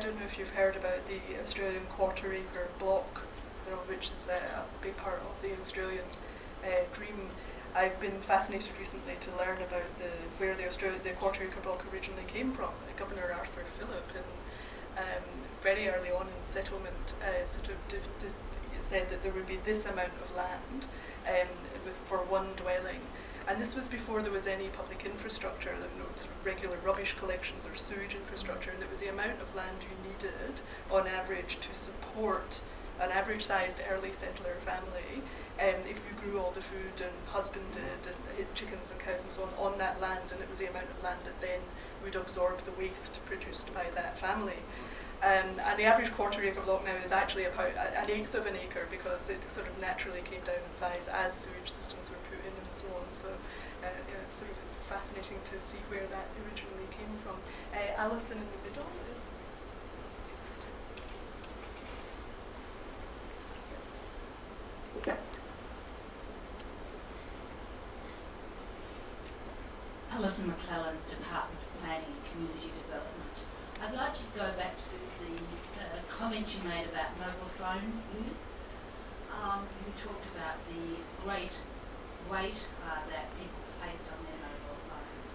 don't know if you've heard about the Australian quarter-acre block, which is a big part of the Australian dream. I've been fascinated recently to learn about where the quarter-acre block originally came from. Governor Arthur Phillip, very early on in settlement, said that there would be this amount of land for one dwelling. And this was before there was any public infrastructure, sort of regular rubbish collections or sewage infrastructure. That was the amount of land you needed, on average, to support an average-sized early settler family. If you grew all the food and husbanded and had chickens and cows and so on that land, and it was the amount of land that then would absorb the waste produced by that family. And the average quarter-acre block now is actually about an eighth of an acre, because it sort of naturally came down in size as sewage systems were put in and so on. So it's sort of fascinating to see where that originally came from. Alison in the middle is next. Alison McClellan, Department of Planning and Community Development. I'd like to go back to the comment you made about mobile phone use. You talked about the great weight that people placed on their mobile phones.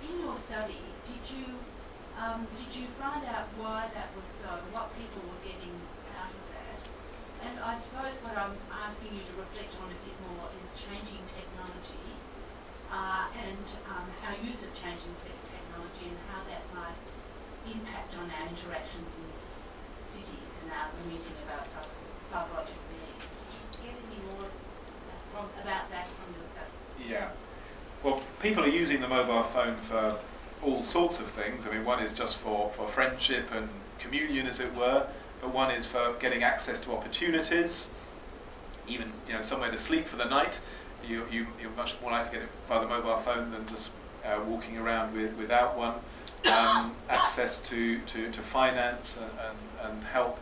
In your study, did you find out why that was so? What people were getting out of that? And I suppose what I'm asking you to reflect on a bit more is changing technology. And our use of changing technology and how that might impact on our interactions in cities and our meeting of our psychological needs. Did you get any more about that from your study? Yeah. Well, people are using the mobile phone for all sorts of things. I mean, one is just for friendship and communion, as it were, but one is for getting access to opportunities, even somewhere to sleep for the night. You're much more likely to get it by the mobile phone than just walking around without one. Access to finance and help.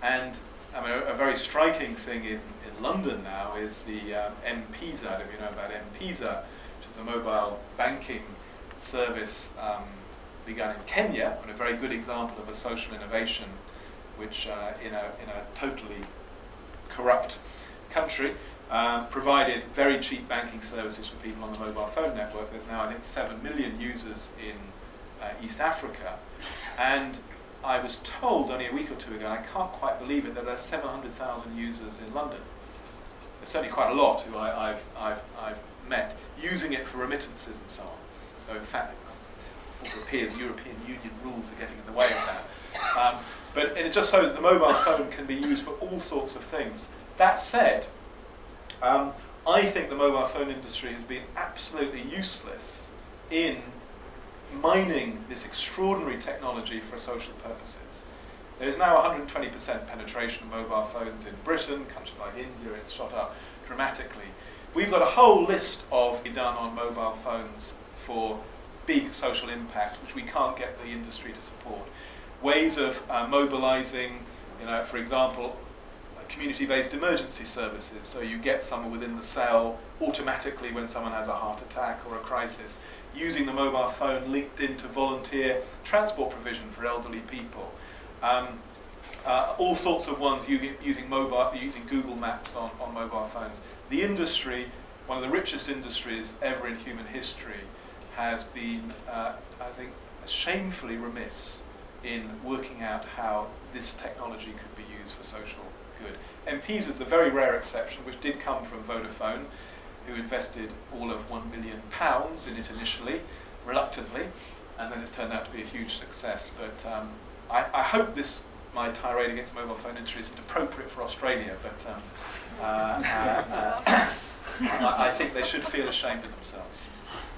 And I mean, a very striking thing in London now is the M-Pesa. I don't know if you know about M-Pesa, which is a mobile banking service begun in Kenya, and a very good example of a social innovation which in a totally corrupt country provided very cheap banking services for people on the mobile phone network. There's now, I think, 7 million users in East Africa, and I was told only a week or two ago, and I can't quite believe it, that there are 700,000 users in London. There's certainly quite a lot who I've met using it for remittances and so on. Though in fact, it also appears European Union rules are getting in the way of that. But it just shows that the mobile phone can be used for all sorts of things. That said, I think the mobile phone industry has been absolutely useless in mining this extraordinary technology for social purposes. There is now 120% penetration of mobile phones in Britain. Countries like India, it's shot up dramatically. We've got a whole list of done on mobile phones for big social impact, which we can't get the industry to support. Ways of mobilizing, for example, community-based emergency services. So you get someone within the cell automatically when someone has a heart attack or a crisis, using the mobile phone linked into volunteer transport provision for elderly people. All sorts of ones using Google Maps on mobile phones. The industry, one of the richest industries ever in human history, has been, I think, shamefully remiss in working out how this technology could be used for social good. M-Pesa is the very rare exception, which did come from Vodafone, who invested all of £1 million in it initially, reluctantly, and then it's turned out to be a huge success. But I hope my tirade against the mobile phone industry isn't appropriate for Australia, but I think they should feel ashamed of themselves.